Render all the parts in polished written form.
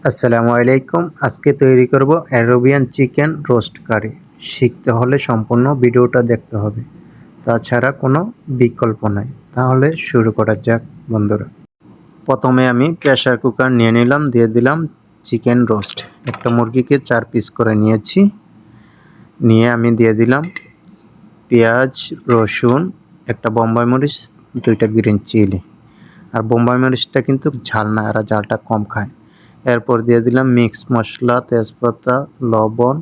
আসসালামু আলাইকুম। আজকে তৈরি করব অ্যারাবিয়ান চিকেন রোস্ট কারি। শিখতে হলে সম্পূর্ণ ভিডিওটা দেখতে হবে, তাছাড়া কোনো বিকল্প নাই। তাহলে শুরু করা যাক বন্ধুরা। প্রথমে আমি প্রেসার কুকার নিয়ে নিলাম, দিয়ে দিলাম চিকেন রোস্ট। একটা মুরগিকে 4 পিস করে নিয়েছি। নিয়ে আমি দিয়ে দিলাম পেঁয়াজ, রসুন, একটা বোম্বাই মরিচ, 2টা গ্রিন চিলি। আর বোম্বাই মরিচটা কিন্তু ঝাল না, এরা ঝালটা কম খায়। এরপর দিয়ে দিলাম মিক্স মশলা, তেজপাতা, লবণ,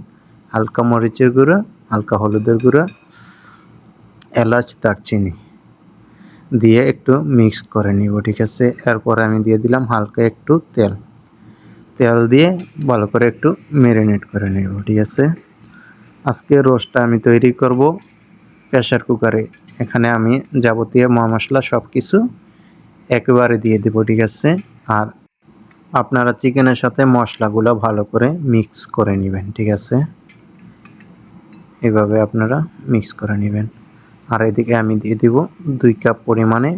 হালকা মরিচের গুঁড়া, হালকা হলুদের গুঁড়া, এলাচ, দারচিনি দিয়ে একটু মিক্স করে নিব, ঠিক আছে। এরপর আমি দিয়ে দিলাম হালকা একটু তেল দিয়ে ভালো করে একটু ম্যারিনেট করে নেব, ঠিক আছে। আজকে রোস্টটা আমি তৈরি করব প্রেসার কুকারে। এখানে আমি যাবতীয় মশলা সব কিছু একেবারে দিয়ে দেব, ঠিক আছে। আর আপনারা চিকেনের সাথে মশলাগুলো ভালো করে মিক্স করে নেবেন, ঠিক আছে। এভাবে আপনারা মিক্স করে নেবেন। আর এদিকে আমি দিয়ে দিব 2 কাপ পরিমাণে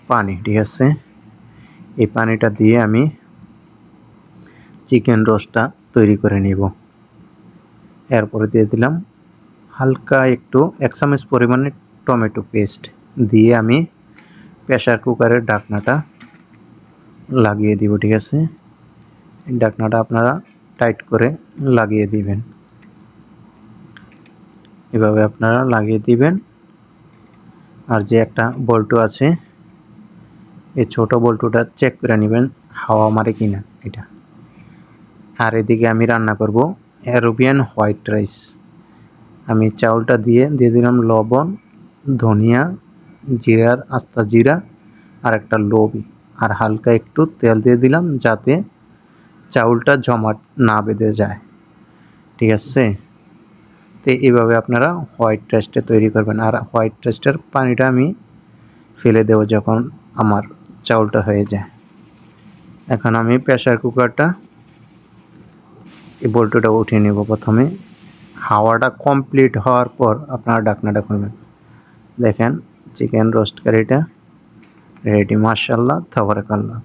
পানি, ঠিক আছে। এই পানিটা দিয়ে আমি চিকেন রোস্টটা তৈরি করে নিব। এরপরে দিয়ে দিলাম হালকা একটু 1 চামচ পরিমাণে টমেটো পেস্ট দিয়ে আমি প্রেসার কুকারের ঢাকনাটা লাগিয়ে দিব, ঠিক আছে। ঢাকনাটা আপনারা টাইট করে লাগিয়ে দিবেন, এভাবে আপনারা লাগিয়ে দিবেন। আর যে একটা বল্টু আছে, এই ছোট বল্টুটা চেক করে নেবেন হাওয়া মারে কিনা এটা। আর এদিকে আমি রান্না করব অ্যারাবিয়ান হোয়াইট রাইস। আমি চাউলটা দিয়ে দিলাম লবণ, ধনিয়া, জিরার আস্তা জিরা আর একটা লবি, আর হালকা একটু তেল দিয়ে দিলাম যাতে চাউলটা জমাট না বেঁধে যায়, ঠিক আছে। তো এইভাবে আপনারা হোয়াইট রাইসটা তৈরি করবেন। আর হোয়াইট রাইসটার পানিটা আমি ফেলে দেবো যখন আমার চাউলটা হয়ে যায়। এখন আমি প্রেসার কুকারটা এই বল্টুটা উঠিয়ে নেব। প্রথমে হাওয়াটা কমপ্লিট হওয়ার পর আপনারা ঢাকনাটা খুলবেন। দেখেন চিকেন রোস্ট কারিটা রেডি, মাশাআল্লাহ তাবারাকাল্লাহ।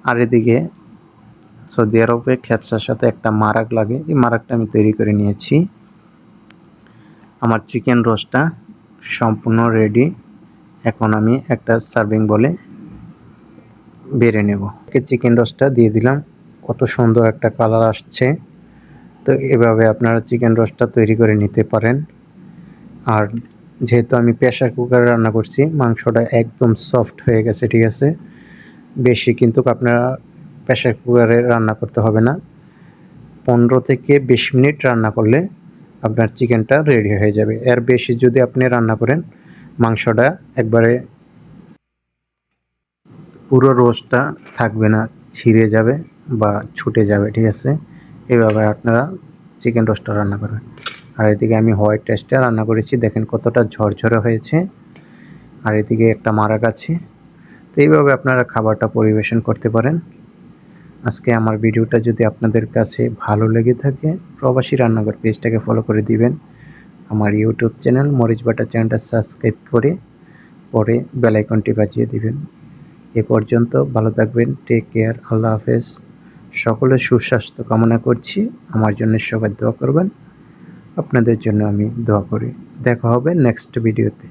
আর এদিকে সৌদি আরবে খেপসার সাথে একটা মারাক লাগে, এই মারাকটা আমি তৈরি করে নিয়েছি। আমার চিকেন রোস্টটা সম্পূর্ণ রেডি। এখন আমি একটা সার্ভিং বলে বেড়ে নেব। চিকেন রোস্টটা দিয়ে দিলাম, কত সুন্দর একটা কালার আসছে। তো এভাবে আপনারা চিকেন রোস্টটা তৈরি করে নিতে পারেন। আর যেহেতু আমি প্রেসার কুকারে রান্না করছি, মাংসটা একদম সফট হয়ে গেছে, ঠিক আছে। বেশি কিন্তু আপনারা প্রেসার কুকারে রান্না করতে হবে না। 15 থেকে 20 মিনিট রান্না করলে আপনার চিকেনটা রেডি হয়ে যাবে। এর বেশি যদি আপনি রান্না করেন, মাংসটা একবারে পুরো রোস্টটা থাকবে না, ছিঁড়ে যাবে বা ছুটে যাবে, ঠিক আছে। এইভাবে আপনারা চিকেন রোস্টটা রান্না করবেন। আর এদিকে আমি হোয়াইট রাইসটা রান্না করেছি, দেখেন কতটা ঝরঝরে হয়েছে। আর এদিকে একটা মারাক আছে। তো এইভাবে আপনারা খাবারটা পরিবেশন করতে পারেন। আজকে আমার ভিডিওটা যদি আপনাদের কাছে ভালো লেগে থাকে, প্রবাসী রান্নাঘর পেজটাকে ফলো করে দিবেন। আমার ইউটিউব চ্যানেল মরিচ বাটা চ্যানেলটা সাবস্ক্রাইব করে পরে বেল আইকনটি বাজিয়ে দিবেন। এ পর্যন্ত ভালো থাকবেন, টেক কেয়ার, আল্লাহ হাফেজ। সকলের সুস্বাস্থ্য কামনা করছি। আমার জন্য সবাই দোয়া করবেন, আপনাদের জন্য আমি দোয়া করি। দেখা হবে নেক্সট ভিডিওতে।